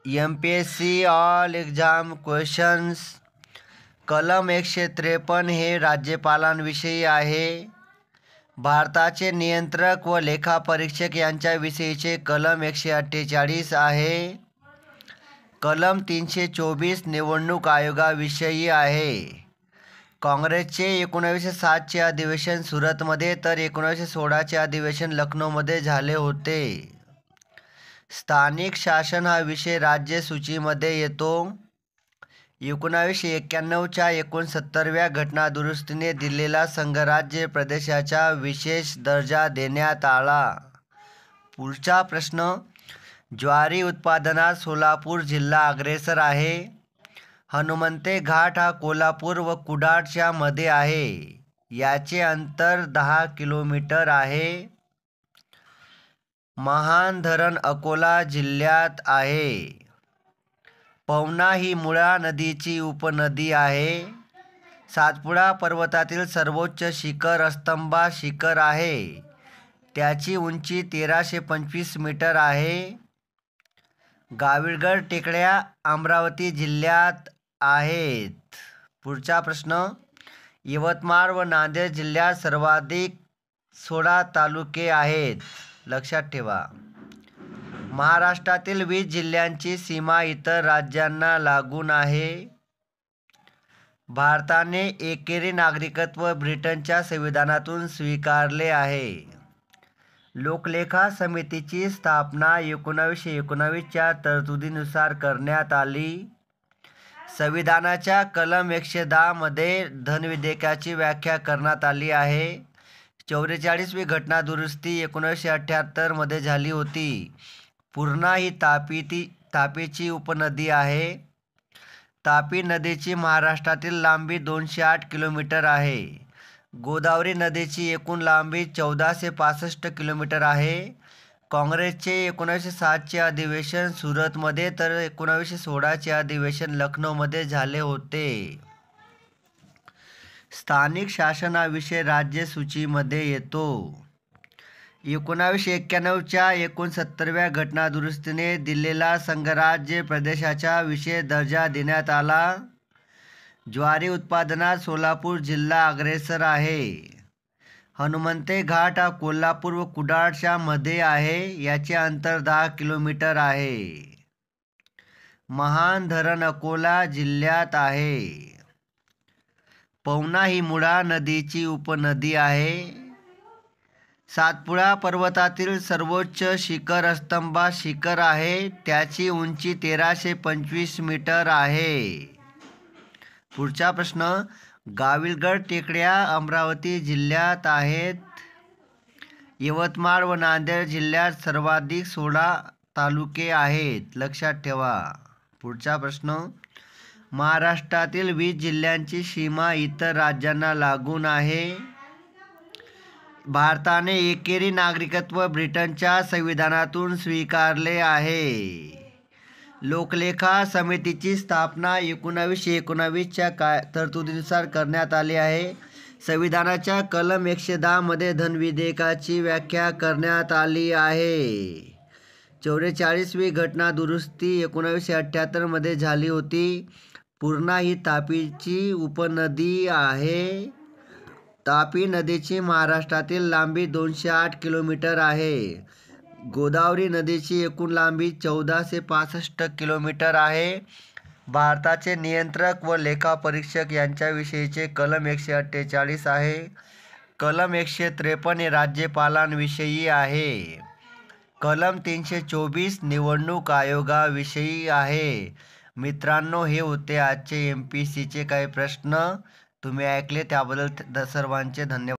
MPSC all exam questions कलम 153 हे राज्यपालांविषयी आहे. भारताचे नियंत्रक व लेखापरीक्षक यांच्याविषयीचे कलम 148 आहे. कलम 324 निवडणूक आयोगाविषयी आहे. काँग्रेसचे 1907चे अधिवेशन सुरतमध्ये तर 1916चे अधिवेशन लखनौमध्ये झाले होते. स्थानिक शासन हा विषय राज्य सूचीमध्ये येतो. 1991च्या 69व्या घटनादुरुस्तीने दिलेला संघराज्य प्रदेशाचा विशेष दर्जा देण्यात आला. पुढचा प्रश्न, ज्वारी उत्पादनात सोलापूर जिल्हा अग्रेसर आहे. हनुमंते घाट हा कोल्हापूर व कुडाळच्या मध्ये आहे. याचे अंतर 10 किलोमीटर आहे. महान धरण अकोला जिल्ह्यात आहे. पवना ही मुळा नदीची उपनदी आहे. सातपुडा पर्वतातील सर्वोच्च शिखर अस्तंबा शिखर आहे. त्याची उंची 1325 मीटर आहे. गाविलगड टेकड्या अमरावती जिल्ह्यात आहेत. पुढचा प्रश्न, यवतमाळ व नांदेड जिल्ह्यात सर्वाधिक 16 तालुके आहेत. लक्षात ठेवा. महाराष्ट्रातील 20 जिल्ह्यांची सीमा इतर राज्यांना लागून आहे. भारताने एकेरी नागरिकत्व ब्रिटनच्या संविधानातून स्वीकारले आहे. लोकलेखा समितीची स्थापना 1919च्या तरतुदीनुसार करण्यात आली. संविधानाच्या कलम 110 मध्ये धनविधेयकाची व्याख्या करण्यात आली आहे. 44वी घटनादुरुस्ती 1978 मध्ये झाली होती. पूर्णा ही तापीची उपनदी आहे. तापी नदीची महाराष्ट्रातील लांबी 208 किलोमीटर आहे. गोदावरी नदीची एकूण लांबी 1465 किलोमीटर आहे. काँग्रेसचे 1907चे अधिवेशन सुरतमध्ये तर 1916चे अधिवेशन लखनौमध्ये झाले होते. स्थानिक शासन हा विषय राज्य सूचीमध्ये येतो. 1991च्या 69व्या घटनादुरुस्तीने दिलेला संघराज्य प्रदेशाचा विशेष दर्जा देण्यात आला. ज्वारी उत्पादनात सोलापूर जिल्हा अग्रेसर आहे. हनुमंते घाट हा कोल्हापूर व कुडाळच्या मध्ये आहे. याचे अंतर 10 किलोमीटर आहे. महान धरण अकोला जिल्ह्यात आहे. पवना ही मुळा नदीची उपनदी आहे. सातपुडा पर्वतातील सर्वोच्च शिखर अस्तंबा शिखर आहे. त्याची उंची 1325 मीटर आहे. पुढचा प्रश्न, गाविलगड टेकड्या अमरावती जिल्ह्यात आहेत. यवतमाळ व नांदेड जिल्ह्यात सर्वाधिक 16 तालुके आहेत. लक्षात ठेवा. पुढचा प्रश्न, महाराष्ट्रातील 20 जिल्ह्यांची सीमा इतर राज्यांना लागून आहे. भारताने एकेरी नागरिकत्व ब्रिटनच्या संविधानातून स्वीकारले आहे. लोकलेखा समितीची स्थापना 1919च्या तरतुदीनुसार करण्यात आली आहे. संविधानाच्या कलम 110 मध्ये धनविधेयकाची व्याख्या करण्यात आली आहे. 44वी घटनादुरुस्ती 1978 मध्ये झाली होती. पूर्णा ही तापीची उपनदी आहे. तापी नदीची महाराष्ट्रातील लांबी 208 किलोमीटर आहे. गोदावरी नदीची एकूण लांबी 1465 किलोमीटर आहे. भारताचे नियंत्रक व लेखापरीक्षक यांच्याविषयीचे कलम 148 आहे. कलम 153 हे राज्यपालांविषयी आहे. कलम 324 निवडणूक आयोगाविषयी आहे. मित्रांनो, हे होते आजचे MPSCचे काही प्रश्न. तुम्ही ऐकले त्याबद्दल सर्वांचे धन्यवाद.